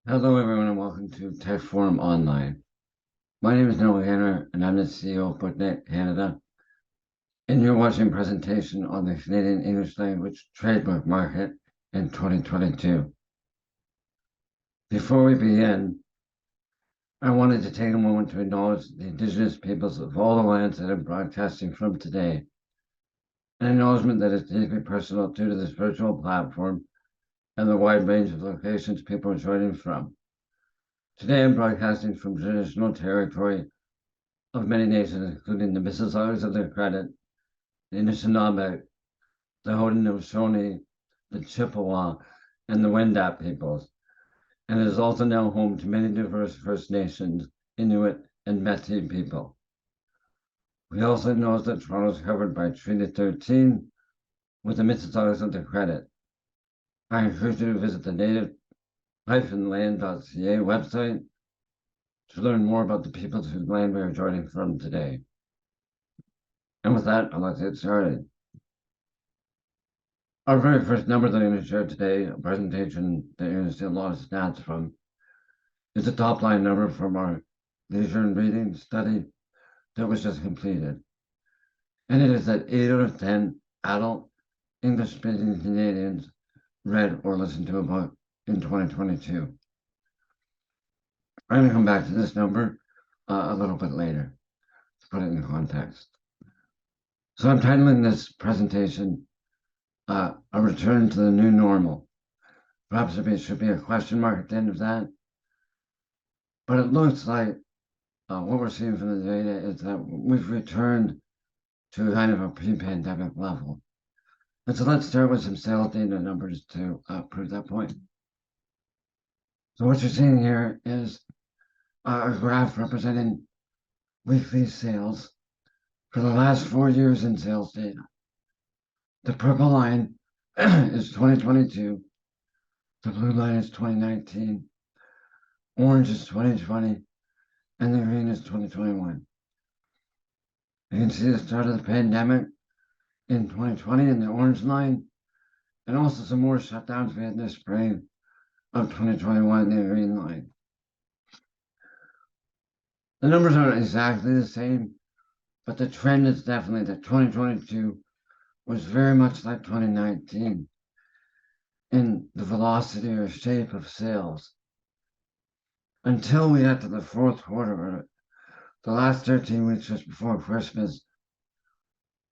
Hello, everyone, and welcome to Tech Forum Online. My name is Noah Hanner, and I'm the CEO of BookNet Canada, and you're watching a presentation on the Canadian English language trademark market in 2022. Before we begin, I wanted to take a moment to acknowledge the Indigenous peoples of all the lands that I'm broadcasting from today, an acknowledgement that is deeply personal due to this virtual platform and the wide range of locations people are joining from. Today, I'm broadcasting from traditional territory of many nations, including the Mississaugas of the Credit, the Anishinaabe, the Haudenosaunee, the Chippewa, and the Wendat peoples, and it is also now home to many diverse First Nations, Inuit, and Métis people. We also know that Toronto is covered by Treaty 13 with the Mississaugas of the Credit. I encourage you to visit the native-land.ca website to learn more about the peoples whose land we are joining from today. And with that, I'd like to get started. Our very first number that I'm going to share today, a presentation that you're going to see a lot of stats from, is the top line number from our leisure and reading study that was just completed. And it is that 8 out of 10 adult English-speaking Canadians read or listened to a book in 2022. I'm going to come back to this number a little bit later to put it in context. So I'm titling this presentation, A Return to the New Normal. Perhaps there should be a question mark at the end of that. But it looks like what we're seeing from the data is that we've returned to kind of a pre-pandemic level. And so let's start with some sales data numbers to prove that point. So what you're seeing here is a graph representing weekly sales for the last 4 years in sales data. The purple line is 2022, the blue line is 2019, orange is 2020, and the green is 2021. You can see the start of the pandemic in 2020 in the orange line, and also some more shutdowns we had in the spring of 2021 in the green line. The numbers aren't exactly the same, but the trend is definitely that 2022 was very much like 2019 in the velocity or shape of sales. Until we got to the fourth quarter, the last 13 weeks just before Christmas,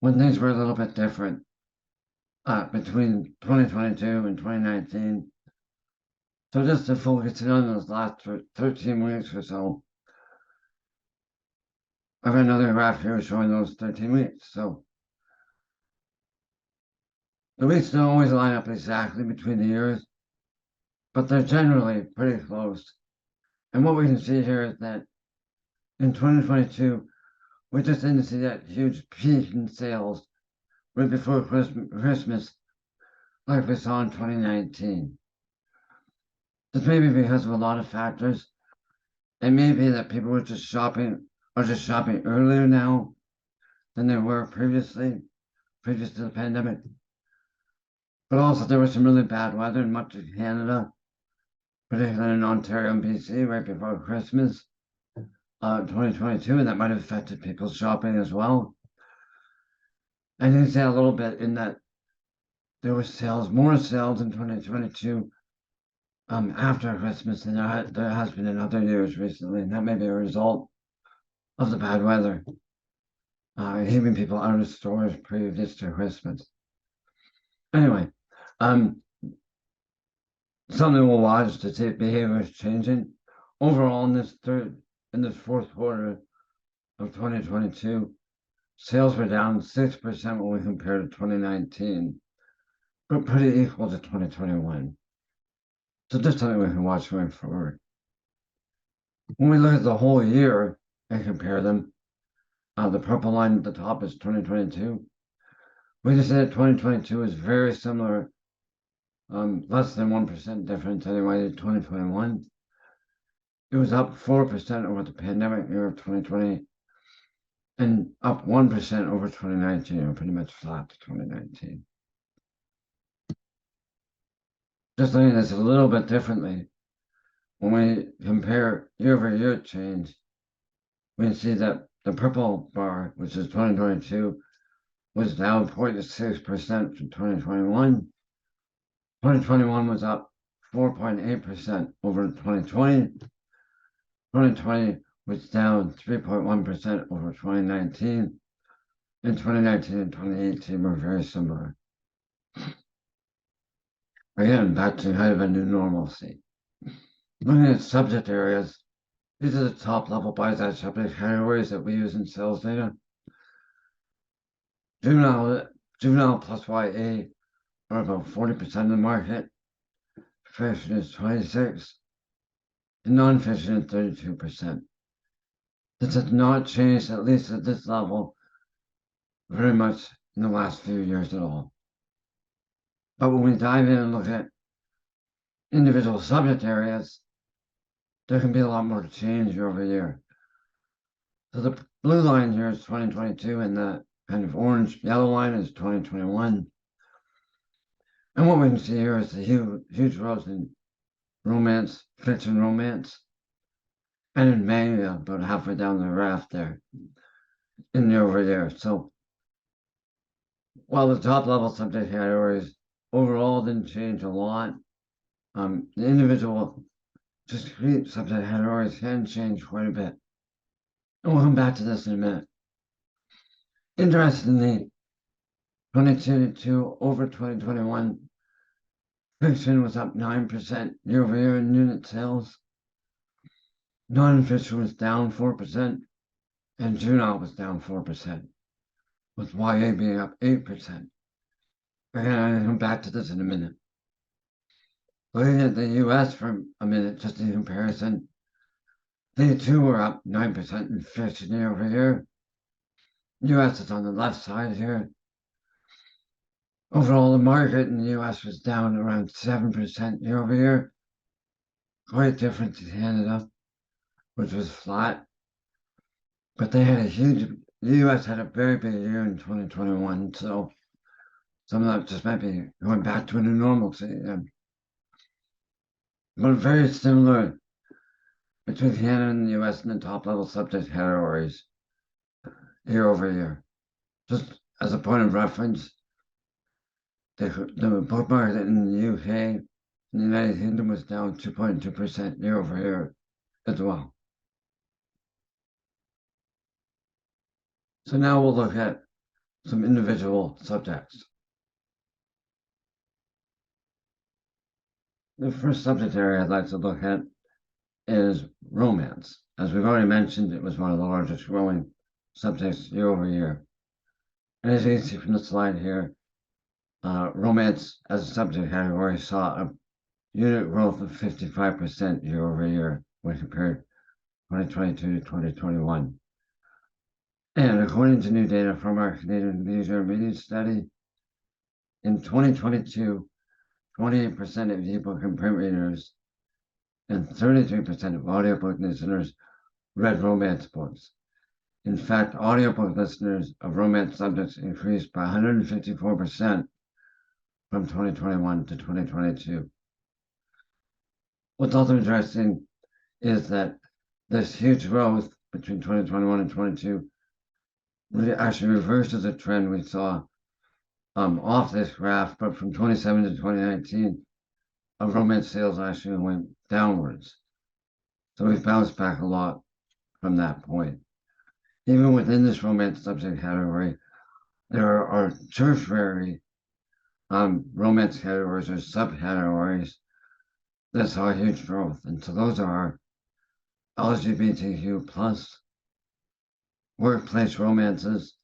when things were a little bit different between 2022 and 2019. So just to focus in on those last 13 weeks or so, I have another graph here showing those 13 weeks. So the weeks don't always line up exactly between the years, but they're generally pretty close. And what we can see here is that in 2022, we just didn't see that huge peak in sales right before Christmas like we saw in 2019. This may be because of a lot of factors. It may be that people are just shopping earlier now than they were previous to the pandemic. But also there was some really bad weather in much of Canada, particularly in Ontario and BC right before Christmas 2022, and that might have affected people's shopping as well. And you can see a little bit in that there was more sales in 2022 after Christmas than there has been in other years recently, and that may be a result of the bad weather, keeping people out of stores previous to Christmas. Anyway, something we'll watch to see if behavior is changing. Overall, in this fourth quarter of 2022, sales were down 6% when we compare to 2019, but pretty equal to 2021. So just something we can watch going forward. When we look at the whole year and compare them, the purple line at the top is 2022. We can see that 2022 is very similar, less than 1% difference anyway to 2021. It was up 4% over the pandemic year of 2020 and up 1% over 2019, or pretty much flat to 2019. Just looking at this a little bit differently, when we compare year-over-year change, we see that the purple bar, which is 2022, was down 0.6% from 2021. 2021 was up 4.8% over 2020. 2020 was down 3.1% over 2019. And 2019 and 2018 were very similar. Again, back to kind of a new normalcy. Looking at subject areas, these are the top level by that subject categories that we use in sales data. Juvenile plus YA are about 40% of the market. Fiction is 26%, and non-fiction is 32%. This has not changed, at least at this level, very much in the last few years at all. But when we dive in and look at individual subject areas, there can be a lot more change year over year. So the blue line here is 2022, and the kind of orange yellow line is 2021. And what we can see here is the huge growth in romance, fiction romance, and in manga, about halfway down the graph there, in year over year. So while the top level subject categories overall didn't change a lot, the individual discrete subject categories can change quite a bit. And we'll come back to this in a minute. Interestingly, 2022 over 2021, fiction was up 9% year over year in unit sales. Non-fiction was down 4%, and juvenile was down 4%, with YA being up 8%. Again, I'll come back to this in a minute. Looking at the US for a minute, just in comparison, they too were up 9% in fiction year over year. US is on the left side here. Overall, the market in the US was down around 7% year over year. Quite different to Canada, which was flat. But they had the US had a very big year in 2021, so some of that just might be going back to a new normalcy. But very similar between Canada and the US in the top level subject categories year over year. Just as a point of reference, the book market in the UK and the United Kingdom was down 2.2% year over year as well. So now we'll look at some individual subjects. The first subject area I'd like to look at is romance. As we've already mentioned, it was one of the largest growing subjects year over year. And as you can see from the slide here, romance as a subject category saw a unit growth of 55% year over year when compared 2022 to 2021. And according to new data from our Canadian Leisure Reading Study, in 2022, 28% of ebook and print readers and 33% of audiobook listeners read romance books. In fact, audiobook listeners of romance subjects increased by 154% from 2021 to 2022. What's also interesting is that this huge growth between 2021 and 22 really actually reverses the trend we saw off this graph, but from 2017 to 2019, romance sales actually went downwards. So we bounced back a lot from that point. Even within this romance subject category, there are tertiary romance categories or subcategories that saw huge growth. And so those are LGBTQ plus, workplace romances,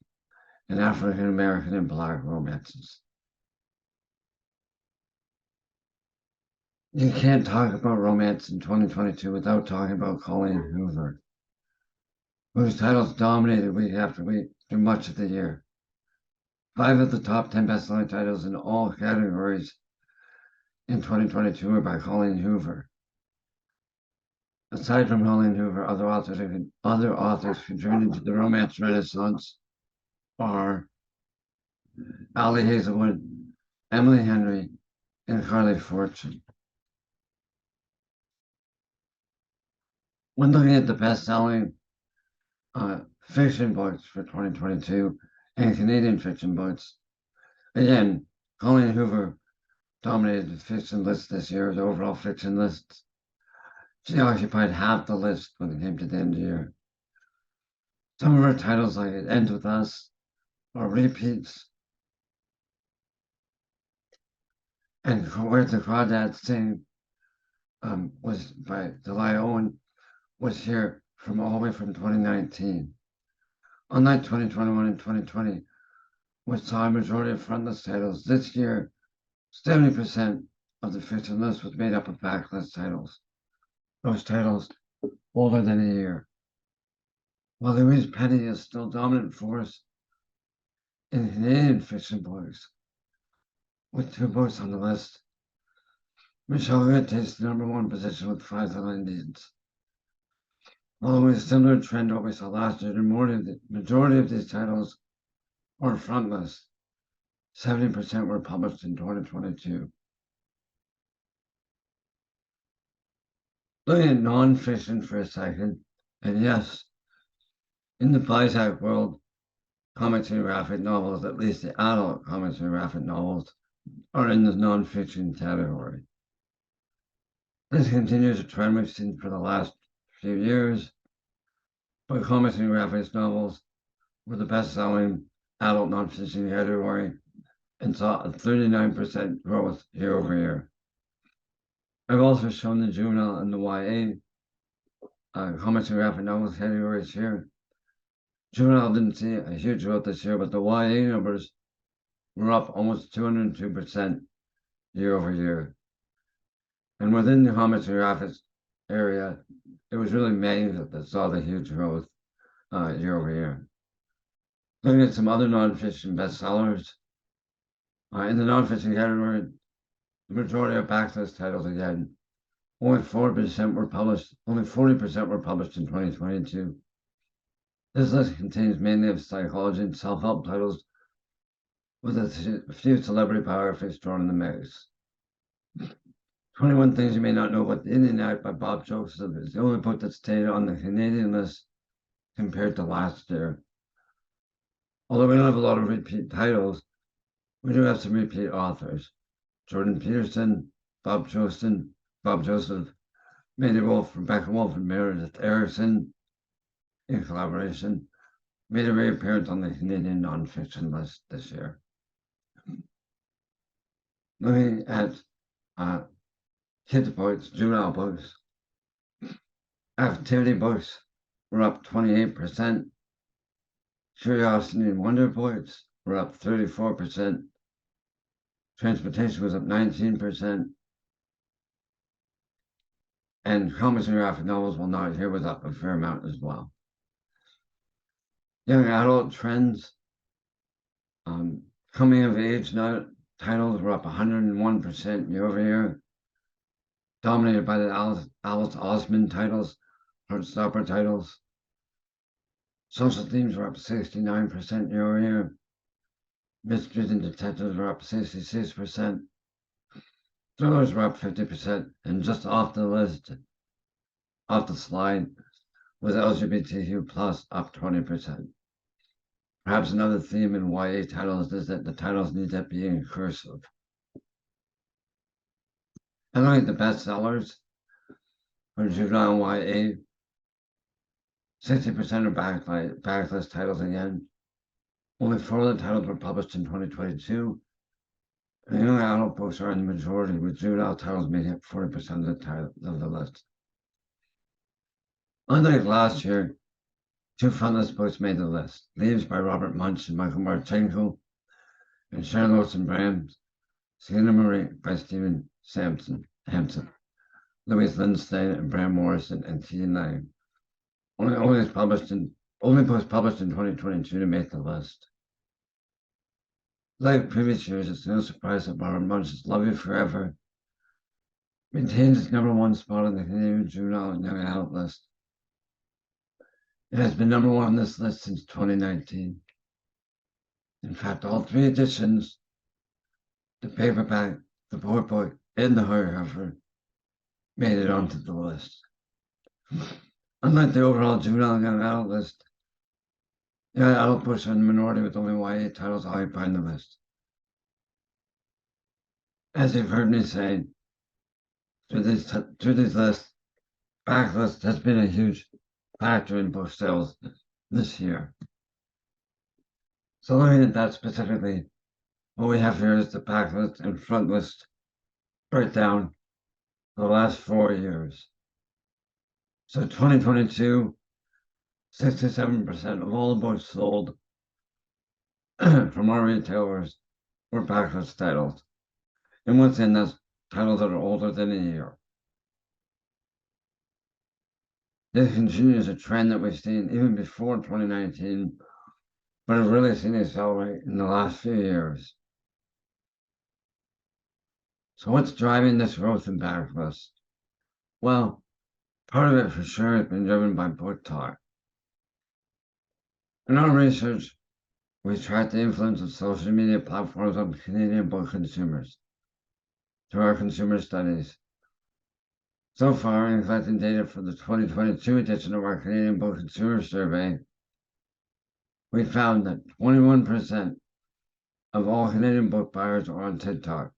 and African American and Black romances. You can't talk about romance in 2022 without talking about Colleen Hoover, whose titles dominated week after week through much of the year. 5 of the top 10 best-selling titles in all categories in 2022 were by Colleen Hoover. Aside from Colleen Hoover, other authors contributing to the romance renaissance are Ali Hazelwood, Emily Henry, and Carly Fortune. When looking at the best-selling fiction books for 2022 and Canadian fiction books, again, Colleen Hoover dominated the fiction list this year, the overall fiction list. She occupied half the list when it came to the end of the year. Some of her titles, like It Ends With Us, are repeats. And Where the Crawdads Sing was by Delia Owen, was here from all the way from 2019. Unlike 2021 and 2020, which saw a majority of frontlist titles, this year, 70% of the fiction list was made up of backlist titles. Those titles older than a year. While Louise Penny is still dominant force in Canadian fiction books, with 2 books on the list, Michelle Hood takes the #1 position with 5 Little Indians. Following a similar trend what we saw last year, the majority of these titles are frontlist. 70% were published in 2022. Looking at nonfiction for a second, and yes, in the BISAC world, comics and graphic novels, at least the adult comics and graphic novels, are in the nonfiction category. This continues a trend we've seen for the last few years, but comics and graphics novels were the best-selling adult nonfiction category and saw a 39% growth year over year. I've also shown the juvenile and the YA comics and graphic novels categories here. Juvenile didn't see a huge growth this year, but the YA numbers were up almost 202% year over year. And within the comics and graphics area, it was really manga that saw the huge growth year over year. Looking at some other nonfiction bestsellers, in the nonfiction category, the majority of backlist titles again, only 4% were published, only 40% were published in 2022. This list contains mainly of psychology and self-help titles, with a few celebrity biographies thrown in the mix. 21 Things You May Not Know About the Indian Act by Bob Joseph is the only book that stayed on the Canadian list compared to last year. Although we don't have a lot of repeat titles, we do have some repeat authors. Jordan Peterson, Bob Joseph, Mandy Wolf, Rebecca Wolf, and Meredith Erickson, in collaboration, made a reappearance on the Canadian nonfiction list this year. Looking at kids' books, juvenile books, activity books were up 28%. Curiosity and wonder books were up 34%. Transportation was up 19%. And comics and graphic novels, while not here, was up a fair amount as well. Young adult trends, coming of age titles were up 101% year over year, dominated by the Alice Osman titles, Heartstopper titles. Social themes were up 69% year over year. Mysteries and detectives were up 66%. Thrillers were up 50%, and just off the list, off the slide, was LGBTQ plus up 20%. Perhaps another theme in YA titles is that the titles need to be in cursive. And like the bestsellers for juvenile YA, 60% are backlist titles again. Only 4 of the titles were published in 2022. And young adult books are in the majority, with juvenile titles making up 40% of the list. Unlike last year, 2 frontlist books made the list: Leaves by Robert Munch and Michael Marchenko, and Sharon Wilson Bram's Selena Marie by Stephen Hampson, Louise Lindstein and Bram Morrison and T. Lang. Only books published in 2022 to make the list. Like previous years, it's no surprise that Robert Munch's Love You Forever maintains its #1 spot on the Canadian juvenile and young adult list. It has been #1 on this list since 2019. In fact, all 3 editions, the paperback, the board book, and the hardcover, made it onto the list. Unlike the overall juvenile young adult list, young adult books are in the minority with only YA titles occupying the list. As you've heard me say, through these lists, backlist has been a huge factor in book sales this year. So looking at that specifically, what we have here is the backlist and front list breakdown for the last 4 years. So 2022, 67% of all the books sold from our retailers were backlist titles. And once again, that's titles that are older than a year. This continues a trend that we've seen even before 2019, but have really seen it accelerate in the last few years. So what's driving this growth in backlist? Well, part of it for sure has been driven by book talk. In our research, we tracked the influence of social media platforms on Canadian book consumers through our consumer studies. So far, in collecting data for the 2022 edition of our Canadian Book Consumer Survey, we found that 21% of all Canadian book buyers are on TikTok.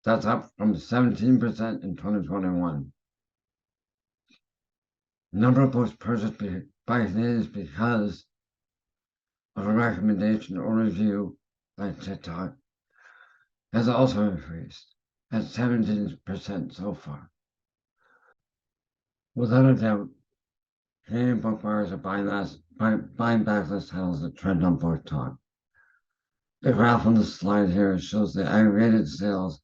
That's up from 17% in 2021. The number of books purchased by Canadians because of a recommendation or review by TikTok has also increased at 17% so far. Without a doubt, Canadian book buyers are buying backlist titles that trend on Book Talk. The graph on the slide here shows the aggregated sales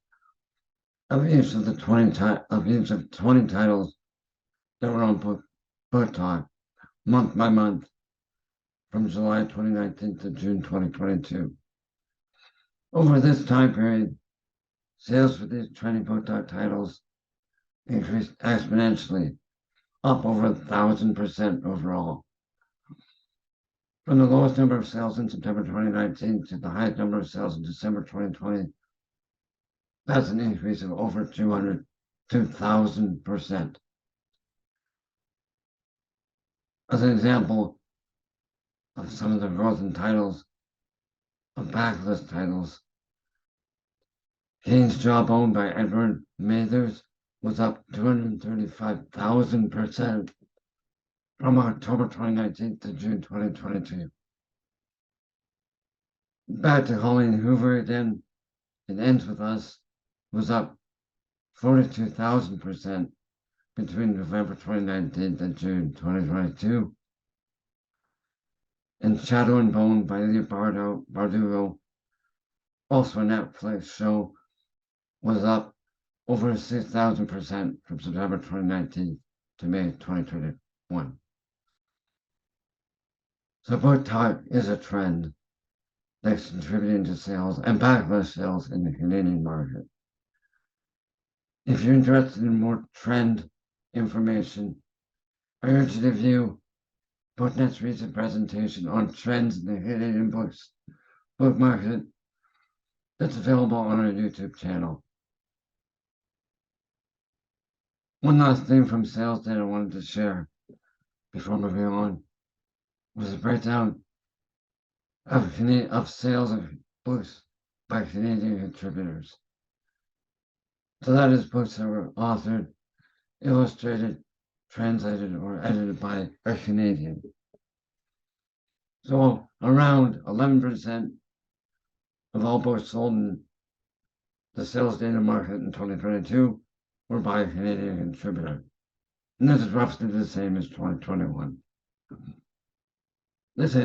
of each of 20 titles that were on Book Talk month by month from July 2019 to June 2022. Over this time period, sales for these trending Book Talk titles increased exponentially, up over 1,000% overall. From the lowest number of sales in September 2019 to the highest number of sales in December 2020, that's an increase of over 2,000%. As an example of some of the growth in titles, of backlist titles, Kane's Jawbone by Edward Mathers was up 235,000% from October 2019 to June 2022. Back to Colleen Hoover again, It Ends With Us was up 42,000% between November 2019 and June 2022. And Shadow and Bone by Leigh Bardugo, also a Netflix show, was up over 6,000% from September 2019 to May 2021. So Book Talk is a trend that's contributing to sales and backlist sales in the Canadian market. If you're interested in more trend information, I urge you to view BookNet's recent presentation on trends in the Canadian book market that's available on our YouTube channel. One last thing from sales data I wanted to share before moving on was a breakdown of sales of books by Canadian contributors. So that is books that were authored, illustrated, translated, or edited by a Canadian. So around 11% of all books sold in the sales data market in 2022 were by a Canadian contributor. And this is roughly the same as 2021. This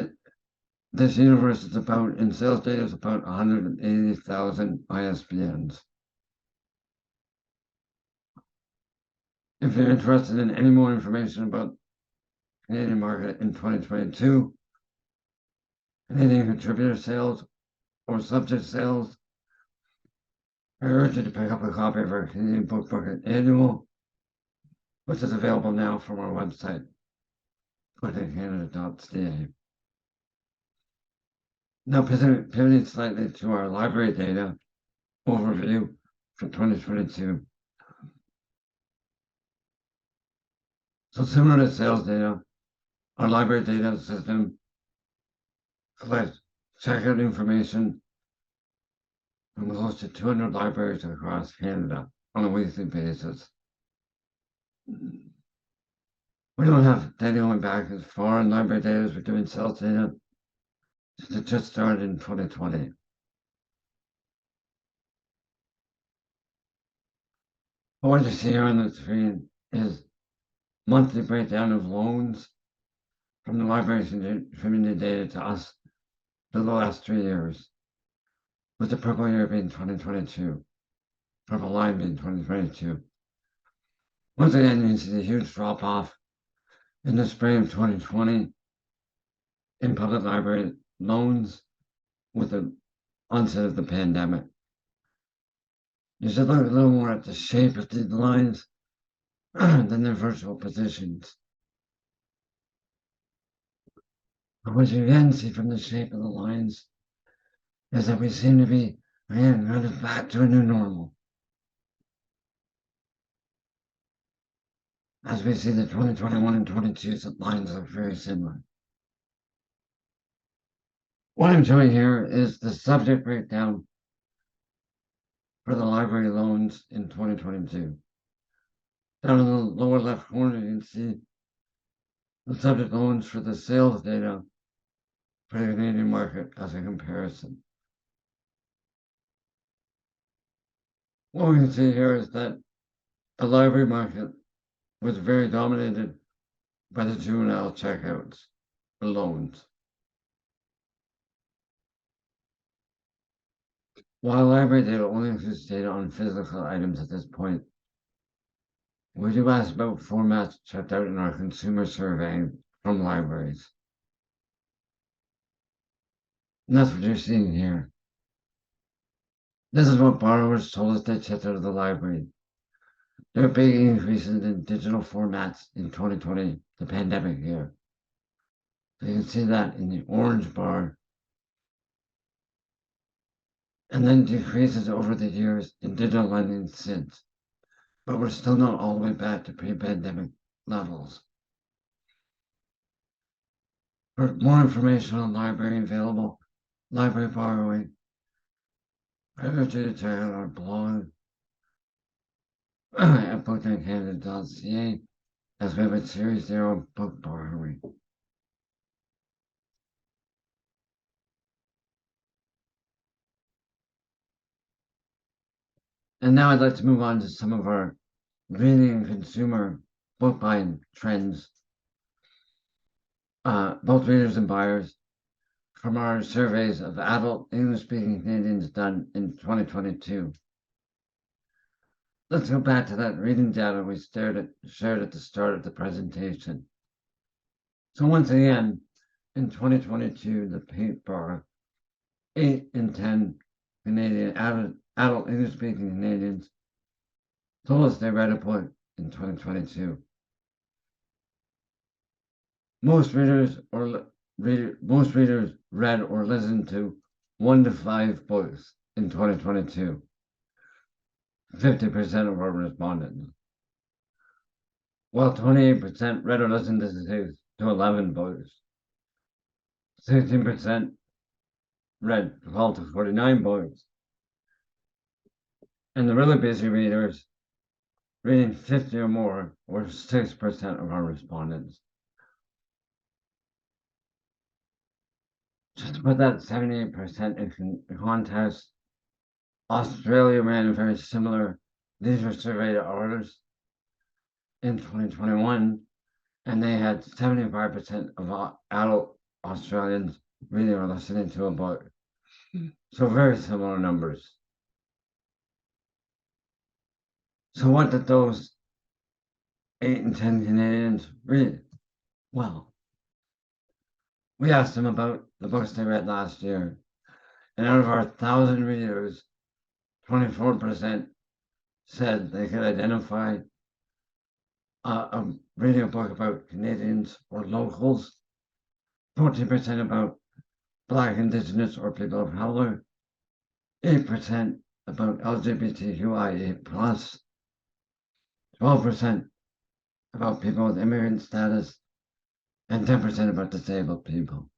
universe is about, in sales data, is about 180,000 ISBNs. If you're interested in any more information about Canadian market in 2022, Canadian contributor sales, or subject sales, I urge you to pick up a copy of our Canadian Book Market Annual, which is available now from our website, booknetcanada.ca. Now, pivoting slightly to our library data overview for 2022. So similar to sales data, our library data system collects checkout information from close to 200 libraries across Canada on a weekly basis. We don't have data going back as far in library data as we're doing sales data. It just started in 2020. What you see here on the screen is monthly breakdown of loans from the library contributing data to us for the last 3 years, with the purple year being 2022, purple line being 2022. Once again, you see the huge drop off in the spring of 2020 in public library loans with the onset of the pandemic. You should look a little more at the shape of these lines than their virtual positions. But what you can see from the shape of the lines is that we seem to be, again, kind of back to a new normal. As we see the 2021 and 22 lines look very similar. What I'm showing here is the subject breakdown for the library loans in 2022. Down in the lower left corner, you can see the subject loans for the sales data for the Canadian market as a comparison. What we can see here is that the library market was very dominated by the juvenile checkouts for loans. While library data only includes data on physical items at this point, we do ask about formats checked out in our consumer survey from libraries. And that's what you're seeing here. This is what borrowers told us they checked out of the library. There are big increases in digital formats in 2020, the pandemic year. So you can see that in the orange bar. And then decreases over the years in digital lending since. But we're still not all the way back to pre-pandemic levels. For more information on library available, library borrowing, I urge you to check out our blog at BookNetCanada.ca as we have a series there on book borrowing. And now I'd like to move on to some of our reading and consumer book buying trends, both readers and buyers, from our surveys of adult English-speaking Canadians done in 2022. Let's go back to that reading data we shared at the start of the presentation. So once again, in 2022, the pink bar, 8 in 10 Canadian adult English-speaking Canadians told us they read a book in 2022. Most readers read or listened to 1 to 5 books in 2022. 50% of our respondents. While 28% read or listened to 11 books. 16% read 12 to 49 books. And the really busy readers reading 50 or more were 6% of our respondents. Just to put that 78% in context, Australia ran a very similar leisure survey to ours in 2021, and they had 75% of adult Australians reading or listening to a book. So very similar numbers. So what did those 8 in 10 Canadians read? Well, we asked them about the books they read last year, and out of our 1,000 readers, 24% said they could identify reading a book about Canadians or locals, 14% about Black, Indigenous, or people of color, 8% about LGBTQIA+, 12% about people with immigrant status, and 10% about disabled people.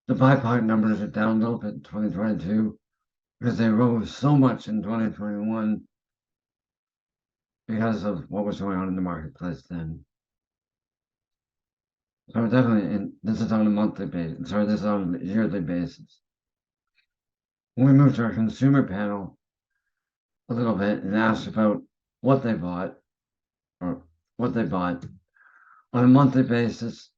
The BIPOC numbers are down a little bit in 2022 because they rose so much in 2021 because of what was going on in the marketplace then. So definitely, this is on a monthly basis. Sorry, this is on a yearly basis. When we moved to our consumer panel a little bit and asked about what they bought or what they bought on a monthly basis,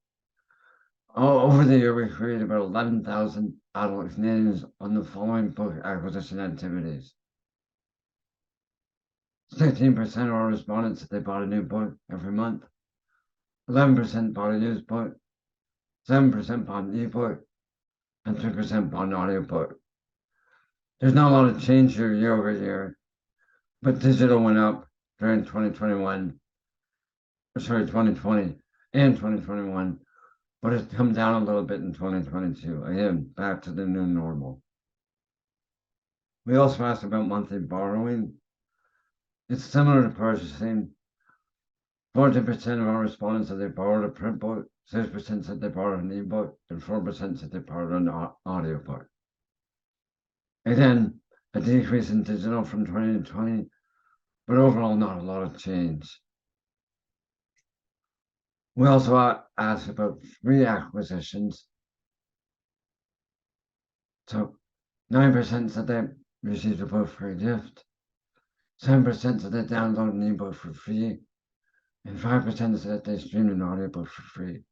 over the year we created about 11,000 adult Canadians on the following book acquisition activities. 16% of our respondents said they bought a new book every month. 11% bought a used book. 7% bought an ebook. And 3% bought an audiobook. There's not a lot of change here year over year, but digital went up during 2020 and 2021, but it's come down a little bit in 2022. Again, back to the new normal. We also asked about monthly borrowing. It's similar to purchasing. 14% of our respondents said they borrowed a print book, 6% said they borrowed an ebook, and 4% said they borrowed an audiobook. Again, a decrease in digital from 2020, but overall not a lot of change. We also asked about free acquisitions. So 9% said they received a book for a gift, 7% said they downloaded an ebook for free, and 5% said they streamed an audiobook for free.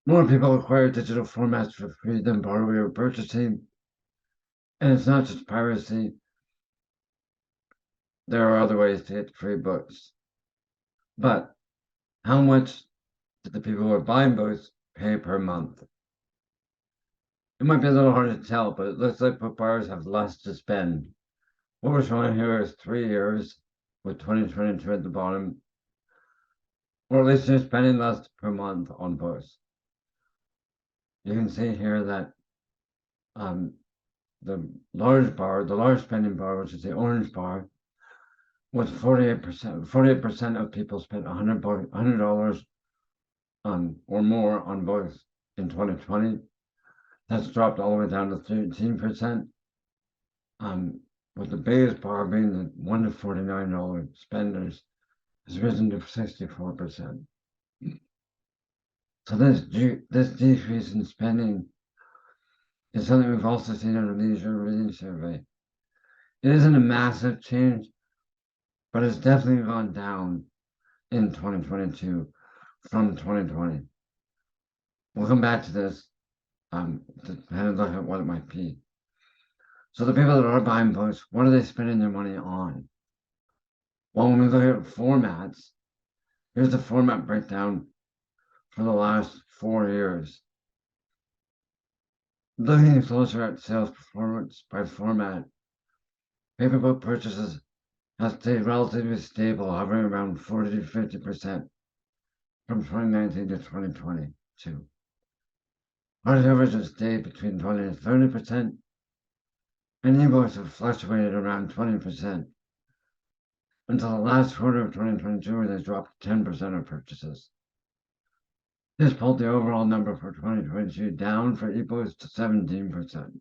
More people acquire digital formats for free than borrowing or purchasing. And it's not just piracy. There are other ways to get free books. But how much did the people who are buying books pay per month? It might be a little hard to tell, but it looks like book buyers have less to spend. What we're showing here is 3 years with 2022 at the bottom, or at least they're spending less per month on books. You can see here that the large spending bar, which is the orange bar, was 48%. 48% of people spent $100 or more on books in 2020. That's dropped all the way down to 13%. With the biggest bar being the $1 to $49 spenders, has risen to 64%. So this decrease in spending is something we've also seen in a leisure reading survey. It isn't a massive change, but it's definitely gone down in 2022 from 2020. We'll come back to this to kind of look at what it might be. So the people that are buying books, what are they spending their money on? Well, when we look at formats, here's the format breakdown for the last 4 years. Looking closer at sales performance by format, paper book purchases have stayed relatively stable, hovering around 40 to 50% from 2019 to 2022. Hardcovers have stayed between 20 and 30%, and ebooks have fluctuated around 20% until the last quarter of 2022, where they dropped 10% of purchases. This pulled the overall number for 2022 down for ebooks to 17%.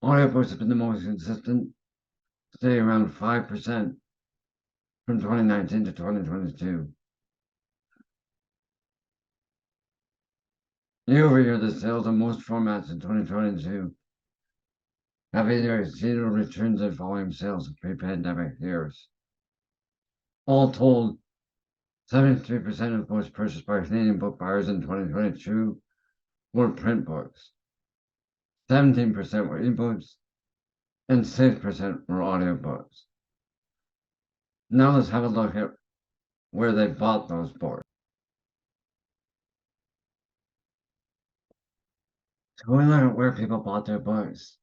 Audiobooks have been the most consistent, staying around 5% from 2019 to 2022. Year over year, the sales of most formats in 2022 have either exceeded or returned to volume sales of pre-pandemic years. All told, 73% of books purchased by Canadian book buyers in 2022 were print books, 17% were ebooks, and 6% were audiobooks. Now let's have a look at where they bought those books. So we look at where people bought their books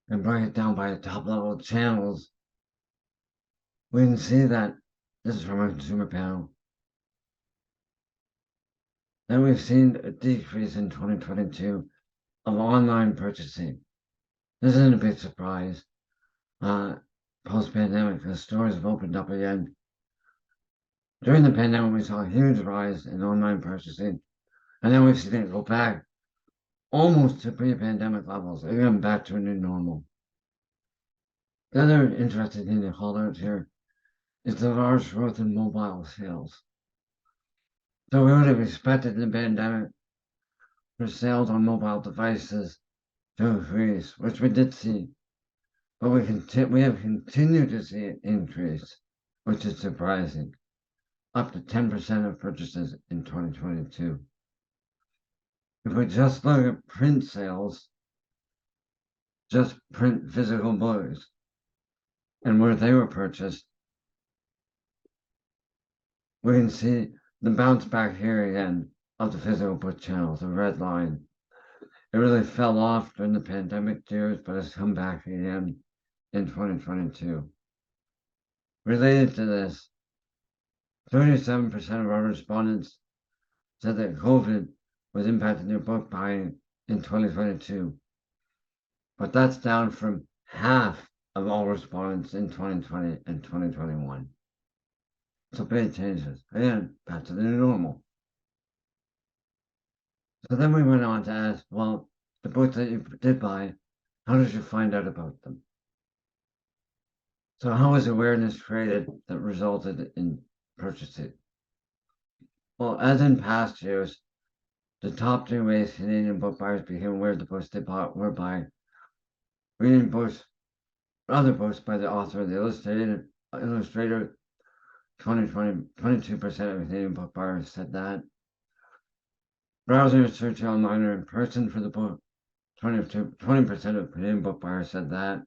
and break it down by top level channels. We can see that this is from our consumer panel. Then we've seen a decrease in 2022 of online purchasing. This isn't a big surprise. post-pandemic as stores have opened up again. During the pandemic, we saw a huge rise in online purchasing, and then we've seen it go back almost to pre-pandemic levels, again back to a new normal. The other interesting thing to call out here is the large growth in mobile sales. So we would have expected in the pandemic for sales on mobile devices to increase, which we did see, but we have continued to see it increase, which is surprising, up to 10% of purchases in 2022. If we just look at print sales, just print physical books, and where they were purchased, we can see the bounce back here again of the physical book channel, the red line. It really fell off during the pandemic years, but has come back again in 2022. Related to this, 37% of our respondents said that COVID was impacting their book buying in 2022, but that's down from half of all respondents in 2020 and 2021. So big changes. Again, back to the new normal. So then we went on to ask, well, the books that you did buy, how did you find out about them? So how was awareness created that resulted in purchasing? Well, as in past years, the top 2 ways Canadian book buyers became aware of the books they bought were by reading books, other books by the author or the illustrator. 22% of Canadian book buyers said that. Browsing or searching online or in person for the book, 20% of Canadian book buyers said that.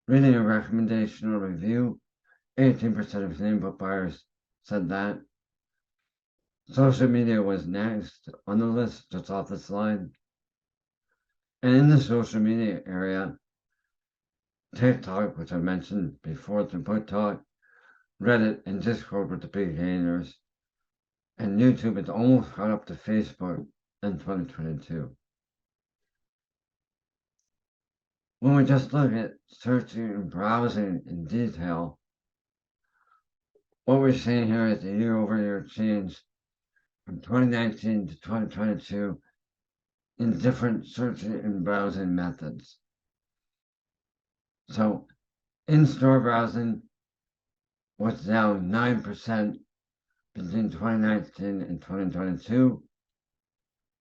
Reading a recommendation or review, 18% of Canadian book buyers said that. Social media was next on the list, just off the slide. And in the social media area, TikTok, which I mentioned before, the book talk, Reddit and Discord were the big gainers, and YouTube has almost caught up to Facebook in 2022. When we just look at searching and browsing in detail, what we're seeing here is the year-over-year change from 2019 to 2022 in different searching and browsing methods. So in-store browsing was down 9% between 2019 and 2022.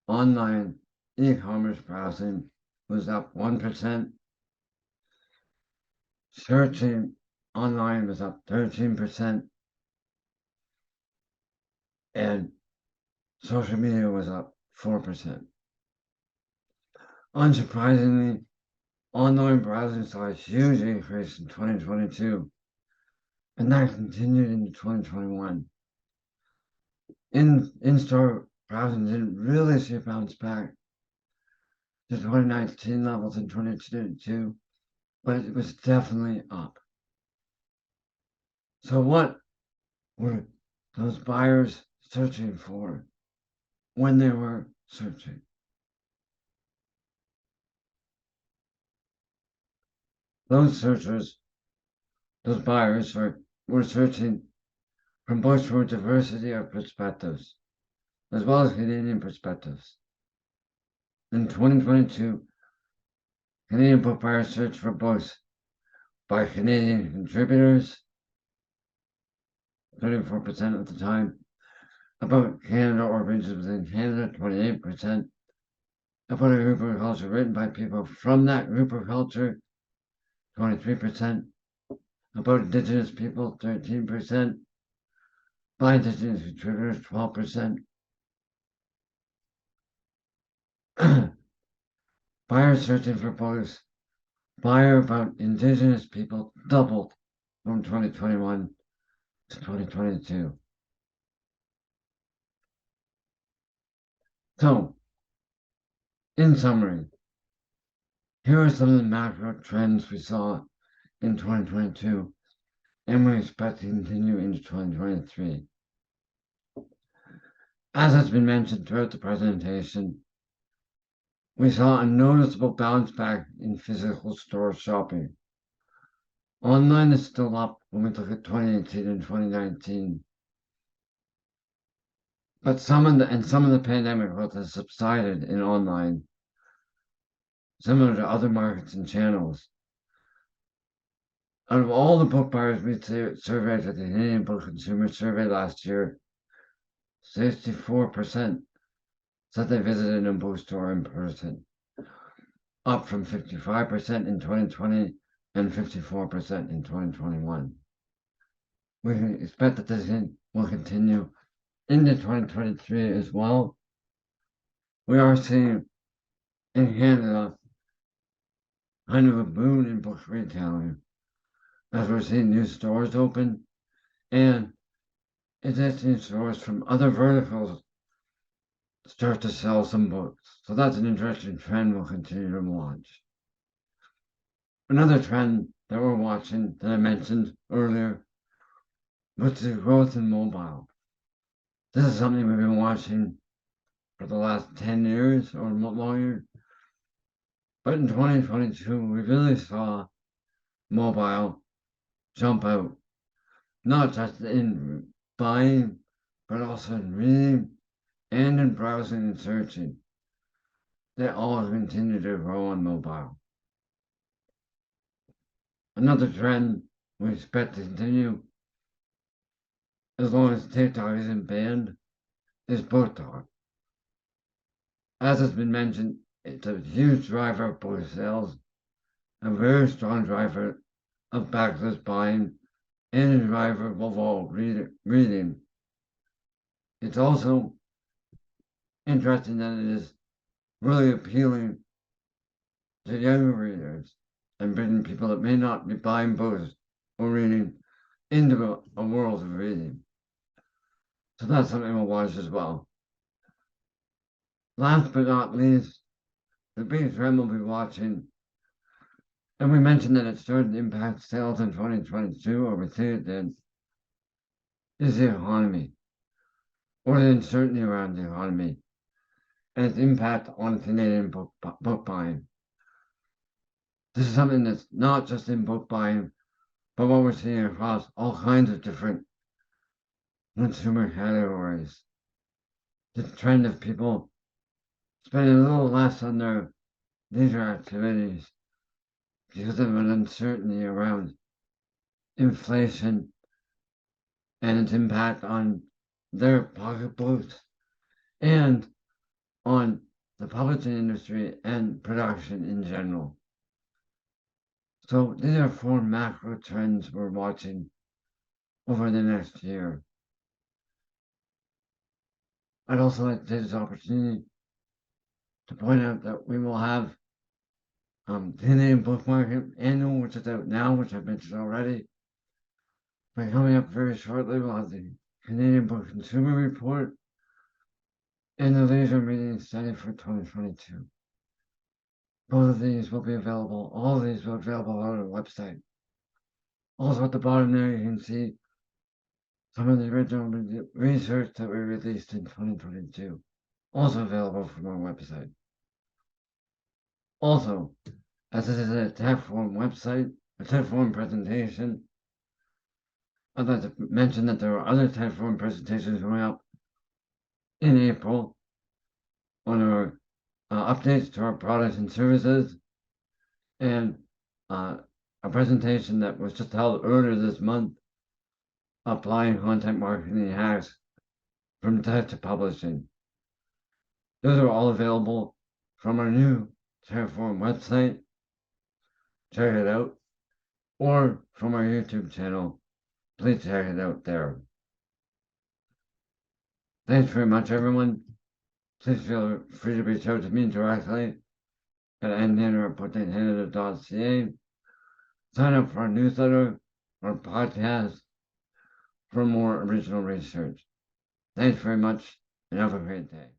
Online e-commerce browsing was up 1%. Searching online was up 13%. And social media was up 4%. Unsurprisingly, online browsing saw a huge increase in 2022, and that continued into 2021. In-store browsing didn't really see a bounce back to 2019 levels in 2022, but it was definitely up. So what were those buyers searching for when they were searching? Those buyers were searching from books from a diversity of perspectives, as well as Canadian perspectives. In 2022, Canadian book buyers searched for books by Canadian contributors, 34% of the time, about Canada or regions within Canada, 28%, about a group of culture written by people from that group of culture, 23%, about Indigenous people, 13%, by Indigenous contributors, 12%. Buyers searching for books about Indigenous people doubled from 2021 to 2022. So, in summary, here are some of the macro trends we saw in 2022, and we expect to continue into 2023. As has been mentioned throughout the presentation, we saw a noticeable bounce back in physical store shopping, Online is still up when we look at 2018 and 2019. But some of the pandemic growth has subsided in online, similar to other markets and channels. Out of all the book buyers we surveyed at the Canadian Book Consumer Survey last year, 64% said they visited a bookstore in person, up from 55% in 2020 and 54% in 2021. We expect that this will continue into 2023 as well. We are seeing in Canada kind of a boom in book retailing as we're seeing new stores open and existing stores from other verticals start to sell some books. So that's an interesting trend we'll continue to watch. Another trend that we're watching that I mentioned earlier was the growth in mobile. This is something we've been watching for the last 10 years or longer. But in 2022, we really saw mobile jump out, not just in buying, but also in reading and in browsing and searching. They all continue to grow on mobile. Another trend we expect to continue, as long as TikTok isn't banned, is book talk. As has been mentioned, it's a huge driver of book sales, a very strong driver of backlist buying, and a driver of overall reading. It's also interesting that it is really appealing to younger readers and bringing people that may not be buying books or reading into a world of reading. So that's something we'll watch as well. Last but not least, the big trend we'll be watching, and we mentioned that it started to impact sales in 2022, or we think it did, is the economy, or the uncertainty around the economy, and its impact on Canadian book buying. This is something that's not just in book buying, but what we're seeing across all kinds of different consumer categories. The trend of people spending a little less on their leisure activities because of an uncertainty around inflation and its impact on their pocketbooks and on the publishing industry and production in general. So these are 4 macro trends we're watching over the next year. I'd also like to take this opportunity to point out that we will have the Canadian Book Market Annual, which is out now, which I've mentioned already. But coming up very shortly, we'll have the Canadian Book Consumer Report and the Leisure Reading Study for 2022. Both of these will be available, all of these will be available on our website. Also at the bottom there, you can see some of the original research that we released in 2022, also available from our website. Also, as this is a Typeform website, a Typeform presentation, I'd like to mention that there are other Typeform presentations coming up in April on our updates to our products and services, and a presentation that was just held earlier this month, applying content marketing hacks from text to publishing. Those are all available from our new Typeform website. Check it out, or from our YouTube channel. Please check it out there. Thanks very much, everyone. Please feel free to reach out to me directly at booknetcanada.ca. Sign up for our newsletter or podcast for more original research. Thanks very much, and have a great day.